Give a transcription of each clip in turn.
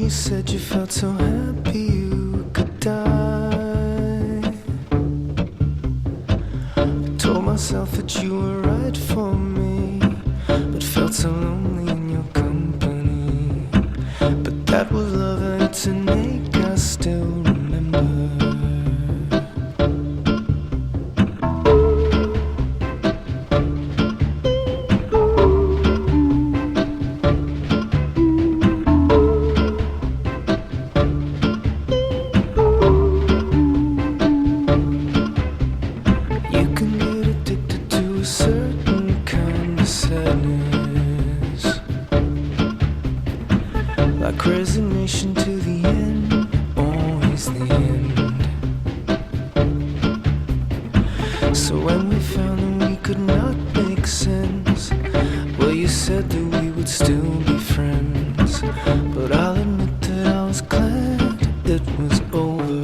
you said you felt so happy you could die. I told myself that you were right for me, but felt so lonely in your company. But that was love and it's an ache I still remember. Like resignation to the end, always the end. So when we found that we could not make sense, well, you said that we would still be friends. But I'll admit that I was glad it was over.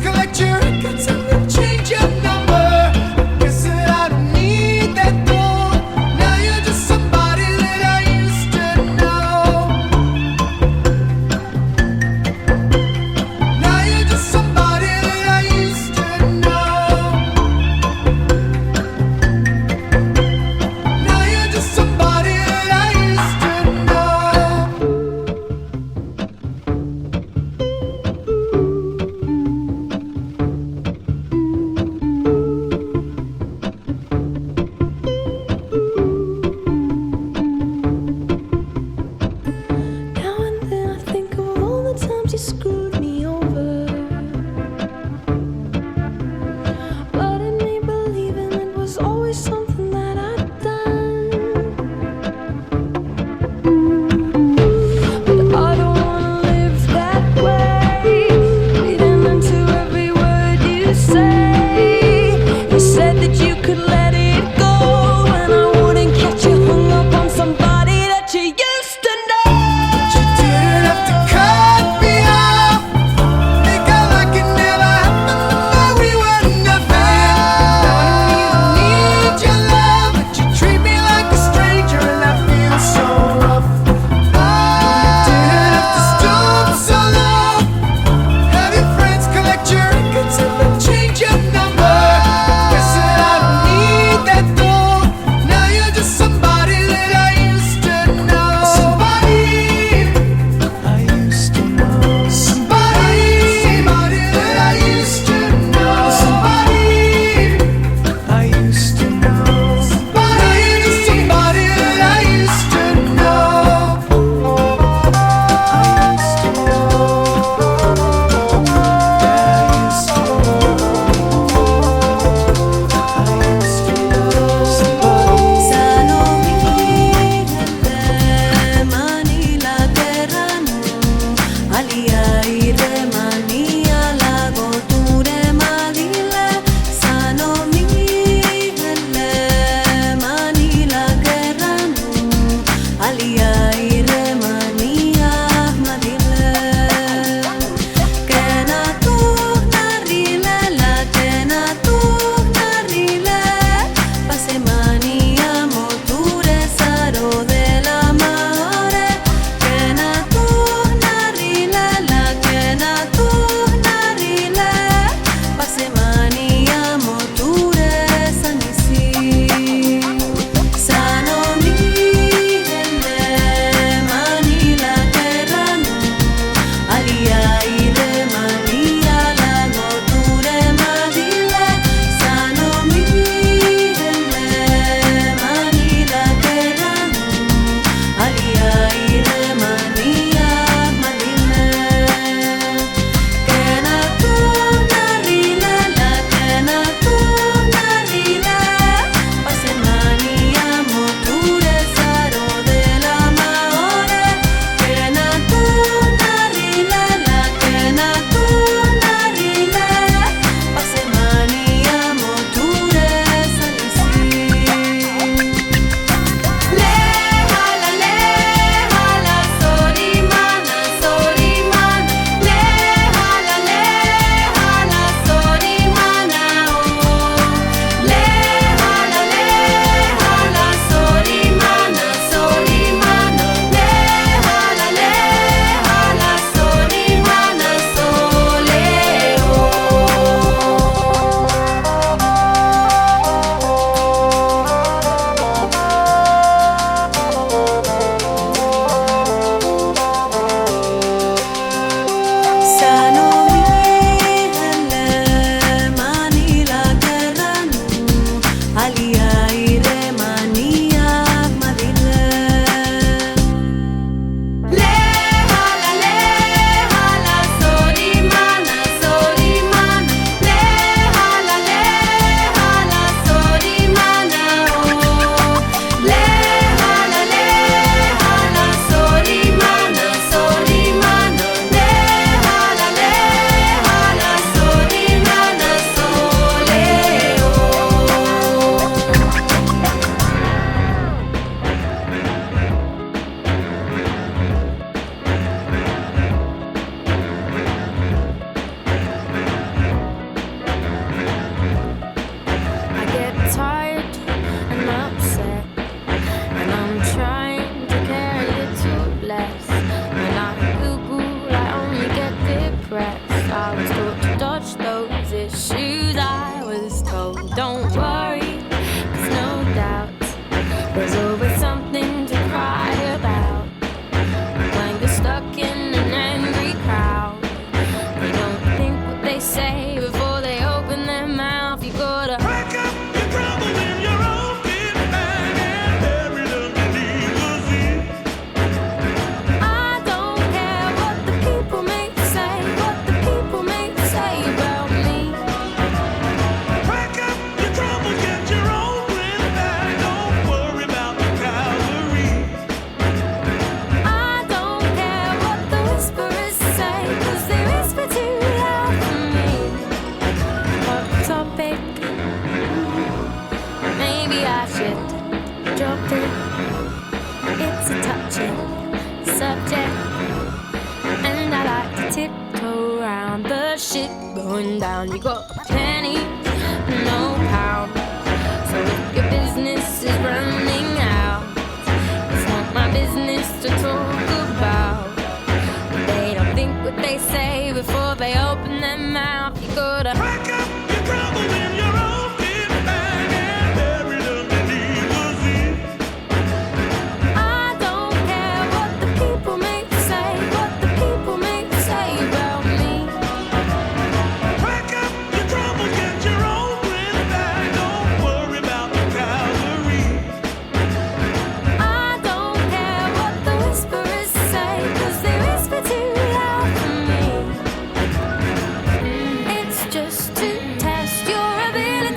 Collect I was taught to dodge those issues. I was told, don't worry, there's no doubt. There's always something to cry about. When you're stuck in an angry crowd, they don't think what they say before they open their mouth. You gotta Pack up your troubles in your own big bag and bury them beneath the sea. I don't care what the people may say, what the people may say about me. Pack up your troubles, get your own grip bag. Don't worry about the cavalry. I don't care what the whisperers say, 'cause they whisper too loud for me. Hot topic, maybe I should drop it. It's a touching subject, and I like to tiptoe around the shit going down. You got pennies, no pounds, so if your business is running out, it's not my business to talk about. They don't think what they say before they open their mouth. You gotta Pack up your troubles in your own big bag and bury them beneath the sea. I don't care what the people may say, what the people may say about me. Pack up your troubles, get your own grip bag. Don't worry about the cavalry. I don't care what the whisperers say, 'cause they whisper too loud for me. It's just to test your ability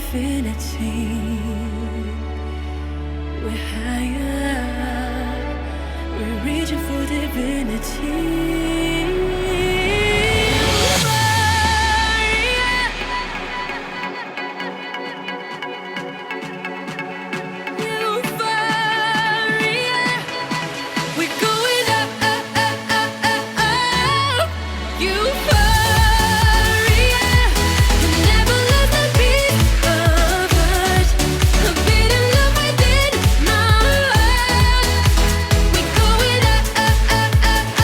infinity. We're higher, we're reaching for divinity.